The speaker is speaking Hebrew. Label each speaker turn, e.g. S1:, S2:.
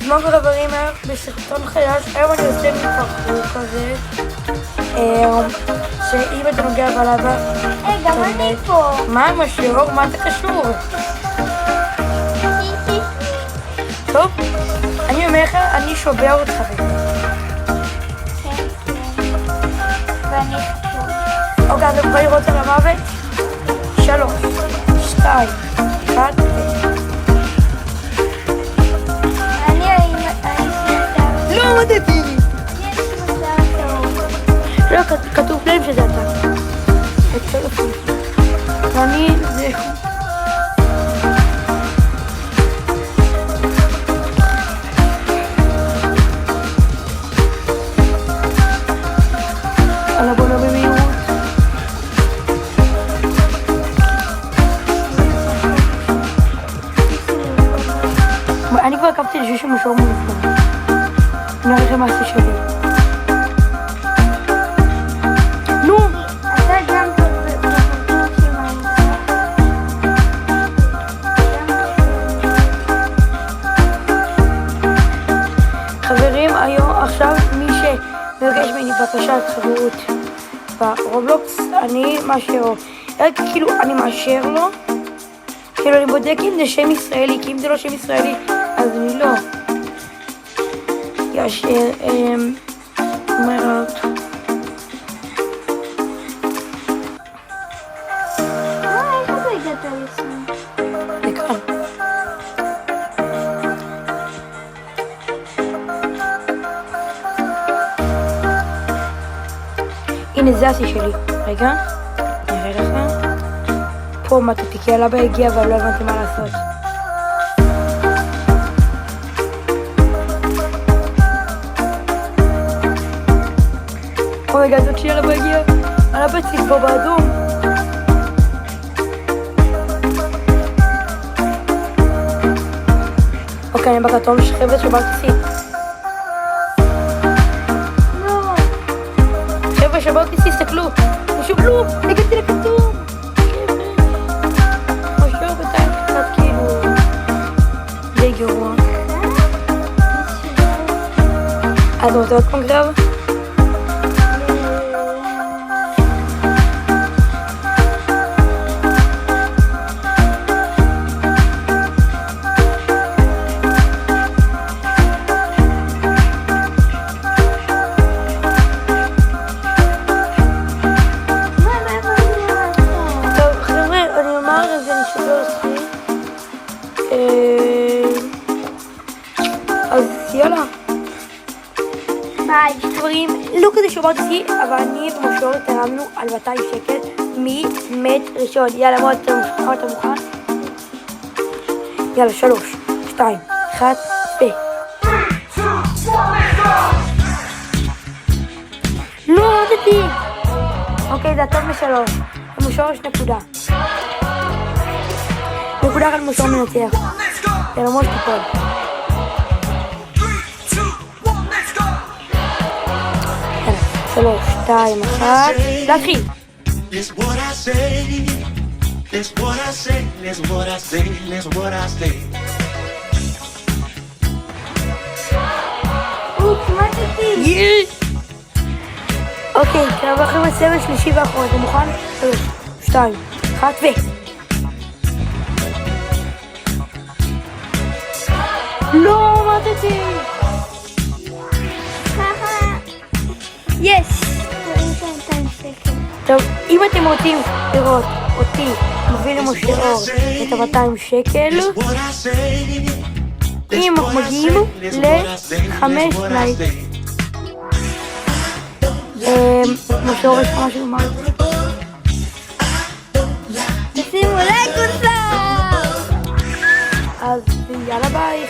S1: מה חברים, בסרטון חדש, היום אני עושה מפרקור כזה, שאם אתה נוגע בלבה...
S2: גם אני פה.
S1: מה משיעור? מה אתה קשור? טוב, אני אומר לך, אני שובר אותך בזה.
S2: כן. ואני חשוב.
S1: אוקיי, אתם יכולים לראות על המוות? 3, 2, 1, לא מדעתי! לא, כתוב להם שזה אתה. ואני זה... אללה בוא נביא מהירות. אני כבר עקבתי לשביש משור מולפון. אני אראה לכם מעשה שלי. נו!
S2: אתה גם
S1: חברים, היום עכשיו מי שמבקש ממני בקשת חברות ברובלוקס, אני מאשר לו. כאילו אני מאשר לו, כאילו אני בודק אם זה שם ישראלי, כי אם זה לא שם ישראלי אז אני לא. יש אומרת
S2: איך אתה הגעת לסיים?
S1: לכאן. הנה זה השיא שלי. רגע, נראה לך. פה מתתי, כי הלבה הגיע אבל לא הבנתי מה לעשות. רגע, זאת שהיא הלבה הגיעה. הלבה אצלי פה באדום. אוקיי, אני בכתום שחבר'ה שברתי שיא.
S2: לא.
S1: חבר'ה שברתי שיא, תסתכלו. תשוקלו, הגעתי לכתום. משהו בינתיים קצת כאילו די גרוע. אז רוצה עוד פעם קרב? אז יאללה,
S2: ביי.
S1: דברים לא כזה שוברתי שיא, אבל אני ומשורת הרמנו על 200 שקל מי מת ראשון. יאללה, מה אתה מוכן? יאללה, 3, 2, 1 ו... לא עודתי! אוקיי, זה הטוב מ3. המושורש נקודה. נקודה אחת מושור מנצח. יאללה, מוש תיפול. יאללה, 3, 2, 1, להתחיל.
S3: It's what I say. It's what I say. It's what I say. It's what I say.
S2: כמעט אותי.
S1: אוקיי, קרב אחרי בסבב שלישי ואחרון. אתה מוכן? 3, 2, 1 ו... לא עמדתי! יש! טוב, אם אתם רוצים לראות אותי מביא למשה אור את 200 שקל, אם מגיעים ל5 לייק. משה אור יש משהו לומר?
S2: שימו לייק עכשיו!
S1: אז יאללה ביי!